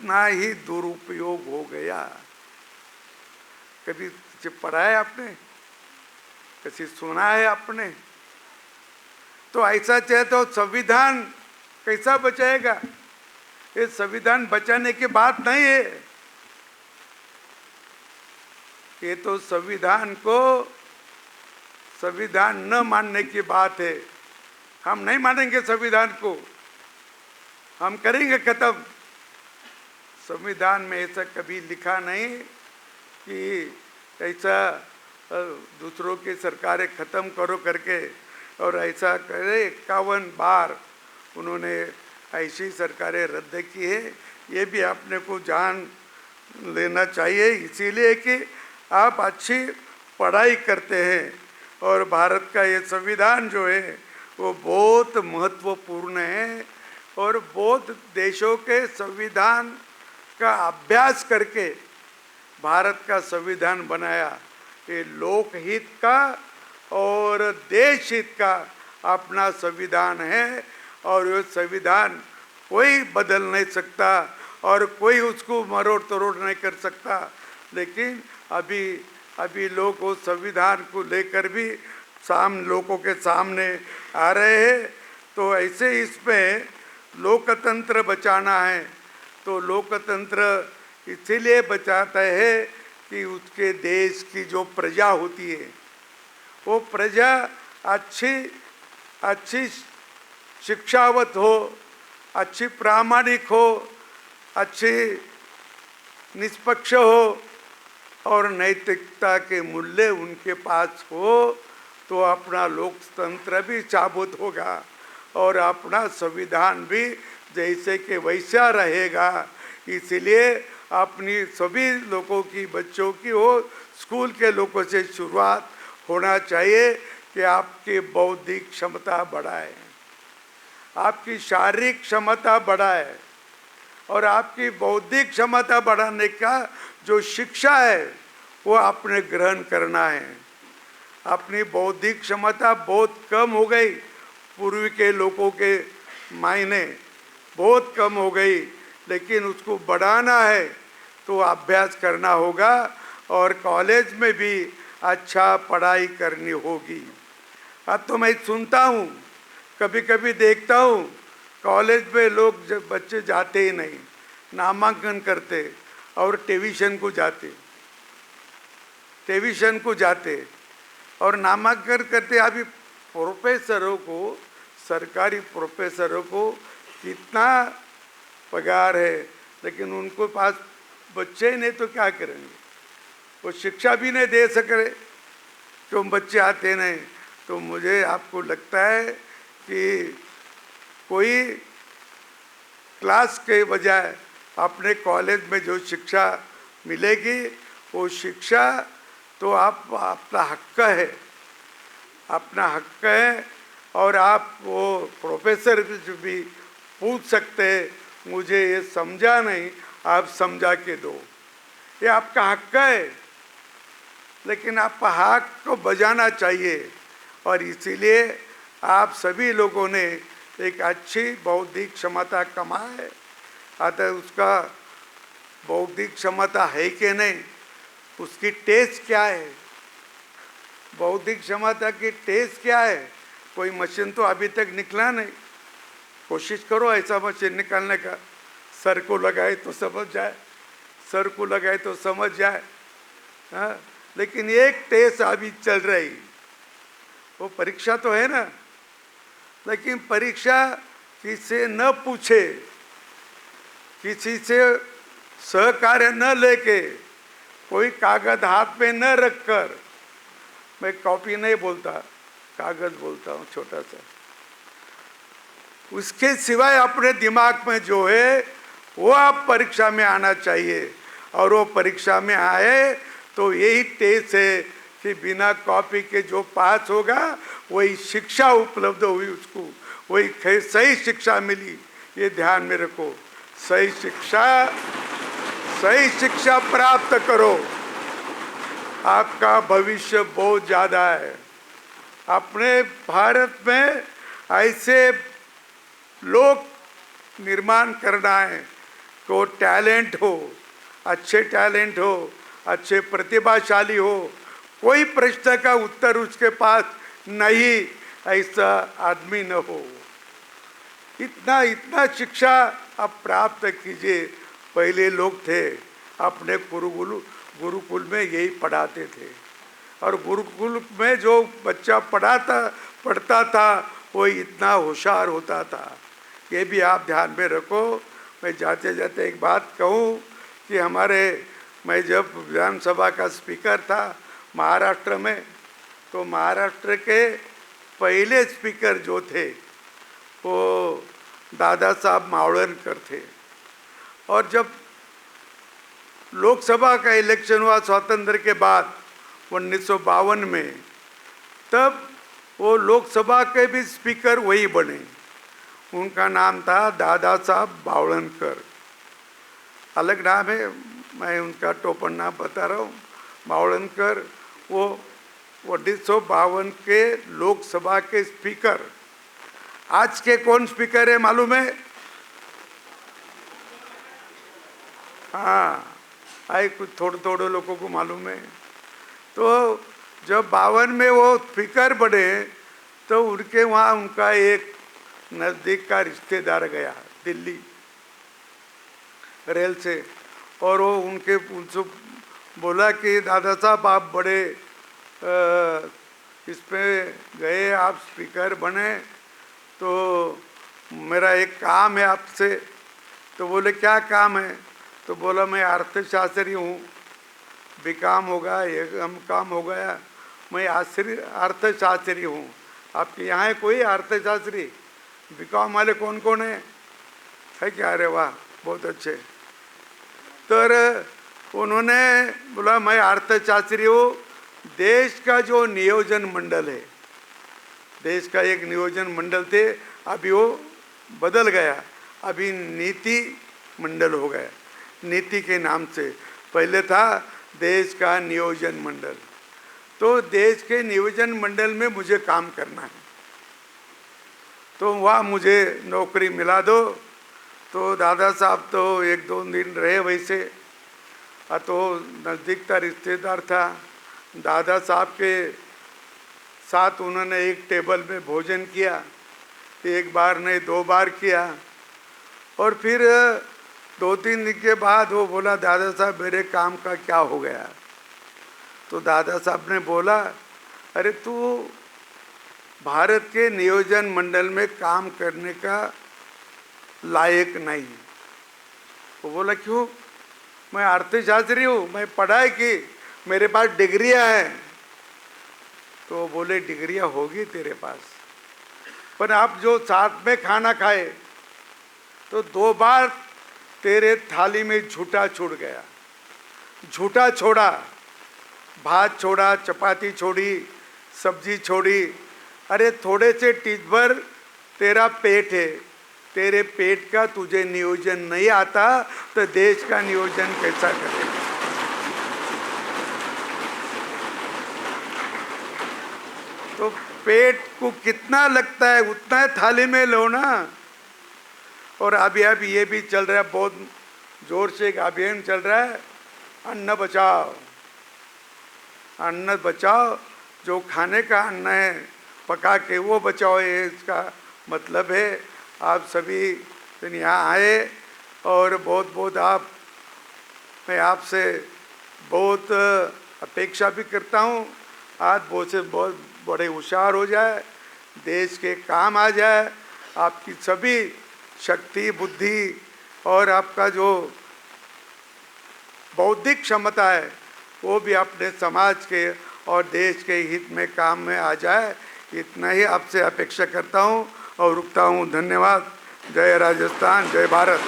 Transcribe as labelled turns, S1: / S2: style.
S1: उतना ही दुरुपयोग हो गया। कभी पढ़ा है आपने, कभी सुना है आपने? तो ऐसा चाहे तो संविधान कैसा बचाएगा? ये संविधान बचाने की बात नहीं है, ये तो संविधान न मानने की बात है। हम नहीं मानेंगे संविधान को, हम करेंगे खत्म। संविधान में ऐसा कभी लिखा नहीं कि ऐसा दूसरों की सरकारें खत्म करो करके, और ऐसा करे 51 बार उन्होंने ऐसी सरकारें रद्द की है। ये भी अपने को जान लेना चाहिए, इसीलिए कि आप अच्छी पढ़ाई करते हैं और भारत का ये संविधान जो है वो बहुत महत्वपूर्ण है, और बहुत देशों के संविधान का अभ्यास करके भारत का संविधान बनाया। ये लोकहित का और देश हित का अपना संविधान है, और ये संविधान कोई बदल नहीं सकता और कोई उसको मरोड़ तोड़ नहीं कर सकता। लेकिन अभी लोग उस संविधान को लेकर भी लोगों के सामने आ रहे हैं। तो ऐसे इसमें लोकतंत्र बचाना है, तो लोकतंत्र इसीलिए बचाता है कि उसके देश की जो प्रजा होती है वो प्रजा अच्छी शिक्षावत हो, अच्छी प्रामाणिक हो, अच्छी निष्पक्ष हो और नैतिकता के मूल्य उनके पास हो, तो अपना लोकतंत्र भी साबित होगा और अपना संविधान भी जैसे कि वैसा रहेगा। इसलिए अपनी सभी लोगों की, बच्चों की हो, स्कूल के लोगों से शुरुआत होना चाहिए कि आपकी बौद्धिक क्षमता बढ़ाए, आपकी शारीरिक क्षमता बढ़ाए, और आपकी बौद्धिक क्षमता बढ़ाने का जो शिक्षा है वो आपने ग्रहण करना है। अपनी बौद्धिक क्षमता बहुत कम हो गई, पूर्व के लोगों के मायने बहुत कम हो गई, लेकिन उसको बढ़ाना है तो अभ्यास करना होगा और कॉलेज में भी अच्छा पढ़ाई करनी होगी। अब तो मैं सुनता हूँ, कभी कभी देखता हूँ, कॉलेज में लोग जब बच्चे जाते ही नहीं, नामांकन करते और टेविशन को जाते और नामांकन करते। अभी प्रोफेसरों को, सरकारी प्रोफेसरों को कितना पगार है, लेकिन उनको पास बच्चे नहीं तो क्या करेंगे? वो शिक्षा भी नहीं दे सके, क्यों बच्चे आते नहीं। तो मुझे आपको लगता है कि कोई क्लास के बजाय अपने कॉलेज में जो शिक्षा मिलेगी वो शिक्षा तो अपना हक है, अपना हक है। और आप वो प्रोफेसर भी पूछ सकते हैं, मुझे ये समझा नहीं, आप समझा के दो, ये आपका हक है। लेकिन आप हक को बजाना चाहिए, और इसीलिए आप सभी लोगों ने एक अच्छी बौद्धिक क्षमता कमाए। अतः उसका बौद्धिक क्षमता है कि नहीं, उसकी टेस्ट क्या है, बौद्धिक क्षमता की टेस्ट क्या है? कोई मशीन तो अभी तक निकला नहीं। कोशिश करो ऐसा मशीन निकालने का, सर को लगाए तो समझ जाए, सर को लगाए तो समझ जाए। हाँ, लेकिन एक टेस्ट अभी चल रही, वो परीक्षा तो है ना, लेकिन परीक्षा किसी न पूछे, किसी से सहकार्य न लेके, कोई कागज हाथ में न रखकर, मैं कॉपी नहीं बोलता, कागज बोलता हूँ छोटा सा, उसके सिवाय अपने दिमाग में जो है वो आप परीक्षा में आना चाहिए। और वो परीक्षा में आए तो यही टेस्ट है कि बिना कॉपी के जो पास होगा वही शिक्षा उपलब्ध हुई, उसको वही सही शिक्षा मिली। ये ध्यान में रखो, सही शिक्षा प्राप्त करो, आपका भविष्य बहुत ज़्यादा है। अपने भारत में ऐसे लोग निर्माण करना है को टैलेंट हो, अच्छे टैलेंट हो, अच्छे प्रतिभाशाली हो, कोई प्रश्न का उत्तर उसके पास नहीं, ऐसा आदमी न हो। इतना इतना शिक्षा आप प्राप्त कीजिए। पहले लोग थे अपने गुरुकुल में यही पढ़ाते थे, और गुरुकुल में जो बच्चा पढ़ता था वो इतना होशियार होता था। ये भी आप ध्यान में रखो। मैं जाते जाते एक बात कहूँ कि मैं जब विधानसभा का स्पीकर था महाराष्ट्र में, तो महाराष्ट्र के पहले स्पीकर जो थे वो दादा साहब मावळणकर थे। और जब लोकसभा का इलेक्शन हुआ स्वातंत्र के बाद 1952 में, तब वो लोकसभा के भी स्पीकर वही बने। उनका नाम था दादा साहब मावळणकर। अलग नाम है, मैं उनका टोपन नाम बता रहा हूँ, मावळणकर। वो 1952 के लोकसभा के स्पीकर। आज के कौन स्पीकर है मालूम है? हाँ, आई कुछ थोड़े लोगों को मालूम है। तो जब 52 में वो स्पीकर बने, तो उनके वहाँ उनका एक नज़दीक का रिश्तेदार गया दिल्ली रेल से, और वो उनसे बोला कि दादा साहब आप बड़े इसमें गए, आप स्पीकर बने, तो मेरा एक काम है आपसे। तो बोले क्या काम है? तो बोला मैं अर्थशास्त्री हूँ, बीकॉम होगा, एम कॉम हो गया, मैं अर्थशास्त्री हूँ। आपके यहाँ है कोई अर्थशास्त्री? बीकॉम वाले कौन कौन है क्या? अरे वाह, बहुत अच्छे। तो उन्होंने बोला मैं अर्थशास्त्री हूँ। देश का जो नियोजन मंडल है, देश का एक नियोजन मंडल थे, अभी वो बदल गया, अभी नीति मंडल हो गया। नीति के नाम से पहले था देश का नियोजन मंडल। तो देश के नियोजन मंडल में मुझे काम करना है, तो वहाँ मुझे नौकरी मिला दो। तो दादा साहब तो 1-2 दिन रहे वैसे, तो नज़दीक का रिश्तेदार था। दादा साहब के साथ उन्होंने एक टेबल में भोजन किया, एक बार नहीं 2 बार किया। और फिर 2-3 दिन के बाद वो बोला दादा साहब मेरे काम का क्या हो गया? तो दादा साहब ने बोला अरे तू भारत के नियोजन मंडल में काम करने का लायक नहीं। वो बोला क्यों? मैं अर्थशास्त्री हूँ, मैं पढ़ाई की, मेरे पास डिग्रियाँ हैं। तो बोले डिग्रियाँ होगी तेरे पास, पर आप जो साथ में खाना खाए तो 2 बार तेरे थाली में झूठा छूट गया। झूठा छोड़ा, भात छोड़ा, चपाती छोड़ी, सब्जी छोड़ी। अरे थोड़े से टीज भर तेरा पेट है, तेरे पेट का तुझे नियोजन नहीं आता तो देश का नियोजन कैसा करेगा? तो पेट को कितना लगता है उतना थाली में लो ना। और अभी ये भी चल रहा है, बहुत जोर से एक अभियान चल रहा है, अन्न बचाओ। अन्न बचाओ, जो खाने का अन्न है पका के वो बचाओ, ये इसका मतलब है। आप सभी यहाँ आए और बहुत बहुत मैं आपसे बहुत अपेक्षा भी करता हूँ आज बहुत बड़े होशियार हो जाए, देश के काम आ जाए। आपकी सभी शक्ति, बुद्धि और आपका जो बौद्धिक क्षमता है वो भी अपने समाज के और देश के हित में काम में आ जाए, इतना ही आपसे अपेक्षा करता हूँ और रुकता हूँ। धन्यवाद। जय राजस्थान, जय भारत।